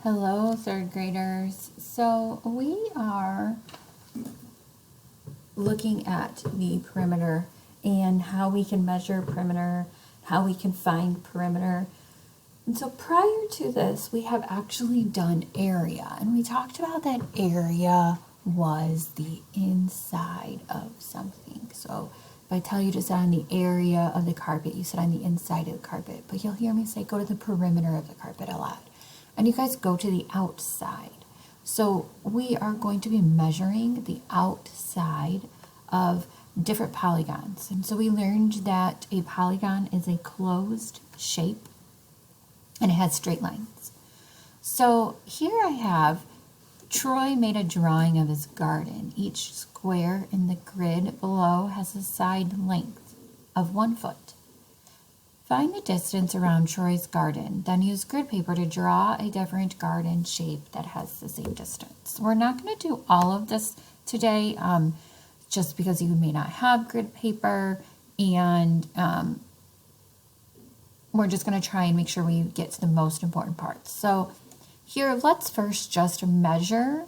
Hello, third graders. So we are looking at the perimeter and how we can measure perimeter, how we can find perimeter. And so prior to this, we have actually done area, and we talked about that area was the inside of something. So if I tell you to sit on the area of the carpet, you sit on the inside of the carpet, but you'll hear me say go to the perimeter of the carpet a lot. And you guys go to the outside. So we are going to be measuring the outside of different polygons. And so we learned that a polygon is a closed shape and it has straight lines. So here I have Troy made a drawing of his garden. Each square in the grid below has a side length of 1 foot. Find the distance around Troy's garden, then use grid paper to draw a different garden shape that has the same distance. We're not going to do all of this today, just because you may not have grid paper, and we're just going to try and make sure we get to the most important parts. So here, let's first just measure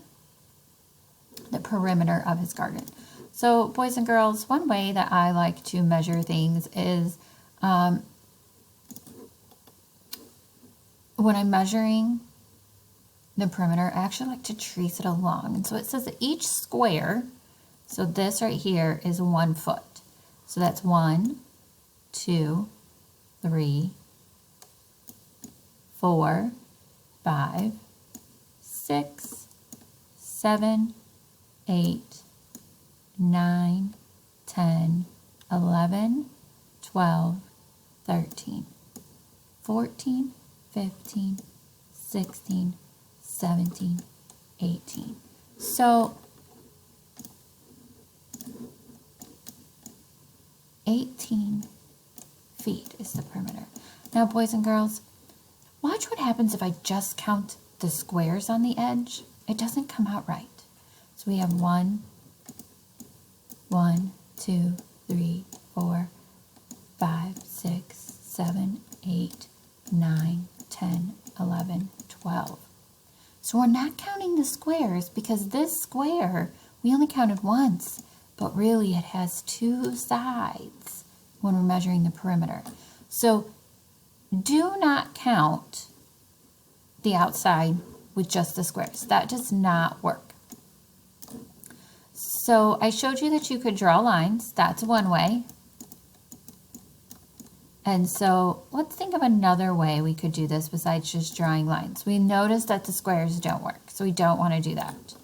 the perimeter of his garden. So boys and girls, one way that I like to measure things is when I'm measuring the perimeter, I actually like to trace it along. And so it says that each square, so this right here is 1 foot. So that's 1, 2, 3, 4, 5, 6, 7, 8, 9, 10, 11, 12, 13, 14, 15, 16, 17, 18. So 18 feet is the perimeter. Now, boys and girls, watch what happens if I just count the squares on the edge. It doesn't come out right. So we have 1, 2, 3, 4, 5, 6, 7, 8, 9, 10, 11, 12. So we're not counting the squares because this square, we only counted once, but really it has 2 sides when we're measuring the perimeter. So do not count the outside with just the squares. That does not work. So I showed you that you could draw lines. That's one way. And so let's think of another way we could do this besides just drawing lines. We noticed that the squares don't work, so we don't want to do that.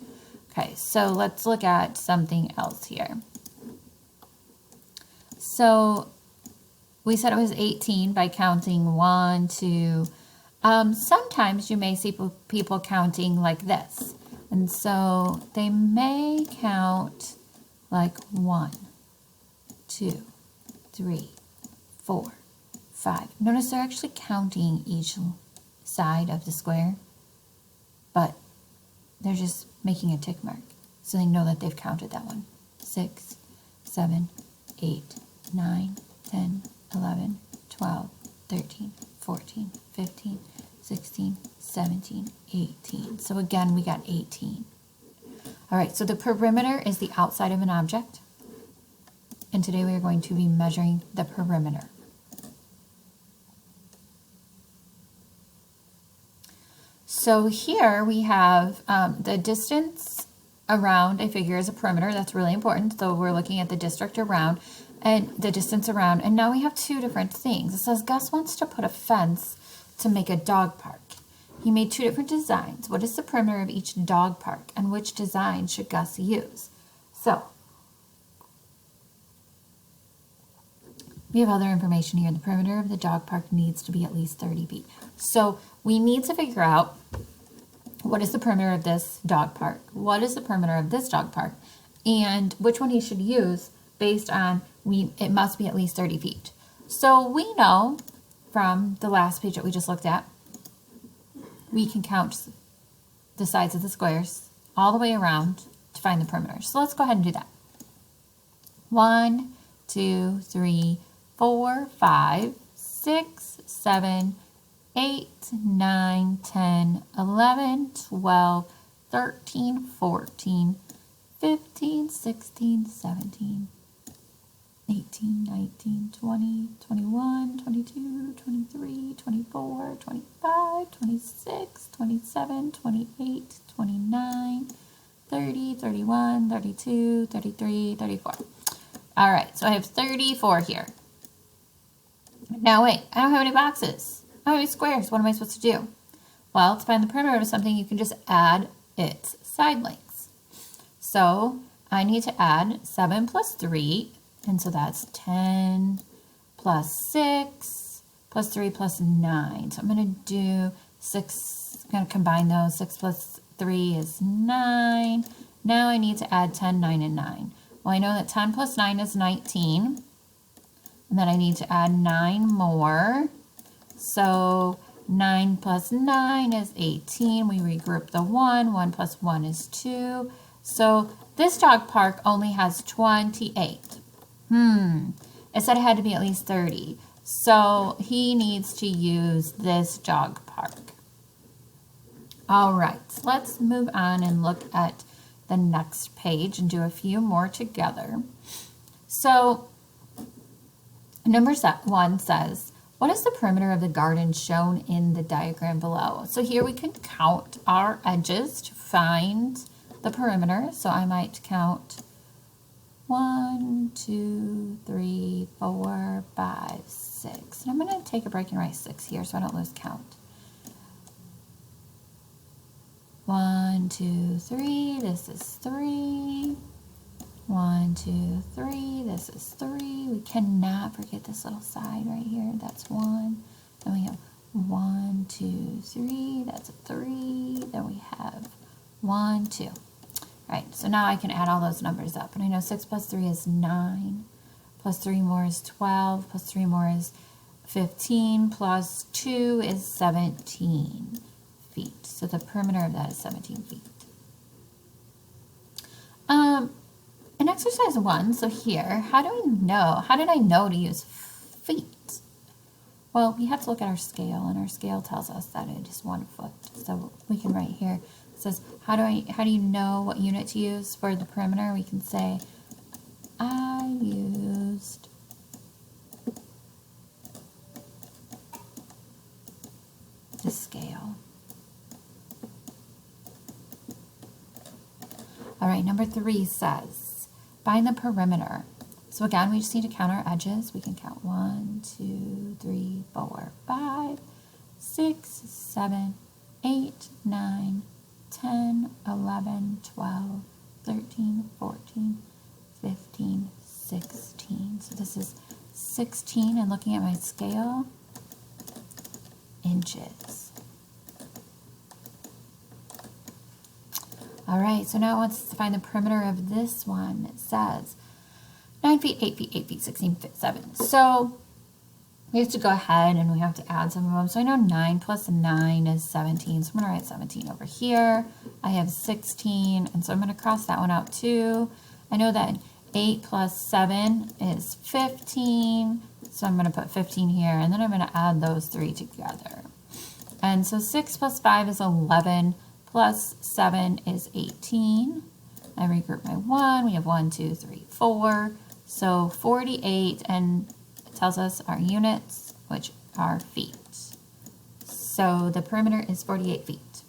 Okay, so let's look at something else here. So we said it was 18 by counting 1, 2. Sometimes you may see people counting like this. And so they may count like 1, 2, 3, 4, 5. Notice they're actually counting each side of the square, but they're just making a tick mark so they know that they've counted that one. 6, 7, 8, 9, 10, 11, 12, 13, 14, 15, 16, 17, 18. So again, we got 18. All right, so the perimeter is the outside of an object, and today we are going to be measuring the perimeter. So here we have the distance around a figure is a perimeter. That's really important. So we're looking at the district around and the distance around. And now we have 2 different things. It says Gus wants to put a fence to make a dog park. He made 2 different designs. What is the perimeter of each dog park, and which design should Gus use? So we have other information here. The perimeter of the dog park needs to be at least 30 feet. So we need to figure out what is the perimeter of this dog park, what is the perimeter of this dog park, and which one he should use based on it must be at least 30 feet. So we know from the last page that we just looked at, we can count the sides of the squares all the way around to find the perimeter. So let's go ahead and do that. 1, 2, 3, 4, 5, 6, 7, 8, 9, 10, 11, 12, 13, 14, 15, 16, 17, 18, 19, 20, 21, 22, 23, 24, 25, 26, 27, 28, 29, 30, 31, 32, 33, 34. All right, so I have 34 here. Now wait, I don't have any boxes. I don't have any squares. What am I supposed to do? Well, to find the perimeter of something, you can just add its side lengths. So I need to add 7 plus 3, and so that's 10 plus 6 plus 3 plus 9. So I'm going to do 6, I'm going to combine those. 6 plus 3 is 9. Now I need to add 10, 9, and 9. Well, I know that 10 plus 9 is 19. And then I need to add 9 more. So 9 plus 9 is 18. We regroup the 1. 1 plus 1 is 2. So this dog park only has 28. It said it had to be at least 30. So he needs to use this dog park. All right, so let's move on and look at the next page and do a few more together. So number 1 says, what is the perimeter of the garden shown in the diagram below? So here we can count our edges to find the perimeter. So I might count 1, 2, 3, 4, 5, 6. And I'm going to take a break and write 6 here so I don't lose count. 1, 2, 3, this is 3. 1, 2, 3, this is 3. We cannot forget this little side right here. That's 1. Then we have 1, 2, 3, that's a 3. Then we have 1, 2. All right, so now I can add all those numbers up. And I know 6 plus 3 is 9. Plus 3 more is 12. Plus 3 more is 15. Plus 2 is 17 feet. So the perimeter of that is 17 feet. In exercise 1, so here, how did I know to use feet? Well, we have to look at our scale, and our scale tells us that it is 1 foot. So we can write here, it says, how do you know what unit to use for the perimeter? We can say, I used the scale. All right, number 3 says, find the perimeter. So again, we just need to count our edges. We can count 1, 2, 3, 4, 5, 6, 7, 8, 9, 10, 11, 12, 13, 14, 15, 16. So this is 16, and looking at my scale, inches. All right, so now it wants us to find the perimeter of this one. It says 9 feet, 8 feet, 8 feet, 16 feet, 7. So we have to go ahead and we have to add some of them. So I know 9 plus 9 is 17. So I'm going to write 17 over here. I have 16, and so I'm going to cross that one out too. I know that 8 plus 7 is 15. So I'm going to put 15 here, and then I'm going to add those 3 together. And so 6 plus 5 is 11. Plus 7 is 18. I regroup my 1. We have 1, 2, 3, 4. So 48, and it tells us our units, which are feet. So the perimeter is 48 feet.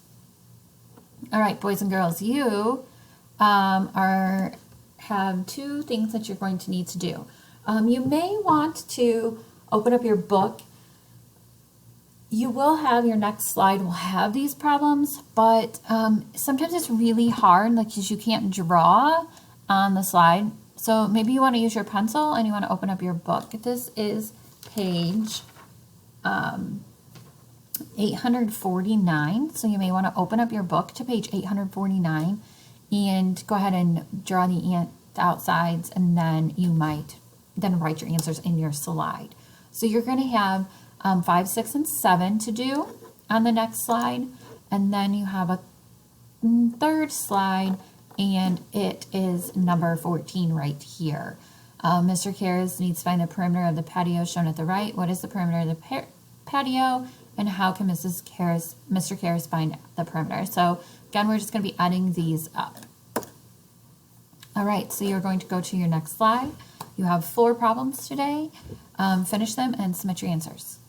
All right, boys and girls, you have 2 things that you're going to need to do. You may want to open up your book. You will have, your next slide will have these problems, but sometimes it's really hard, like, because you can't draw on the slide. So maybe you want to use your pencil and you want to open up your book. This is page 849. So you may want to open up your book to page 849 and go ahead and draw the outsides, and then you might then write your answers in your slide. So you're going to have 5, 6, and 7 to do on the next slide, and then you have a 3rd slide, and it is number 14 right here. Mr. Karras needs to find the perimeter of the patio shown at the right. What is the perimeter of the patio? And how can Mr. Karras find the perimeter? So again, we're just going to be adding these up. All right, so you're going to go to your next slide. You have 4 problems today. Finish them and submit your answers.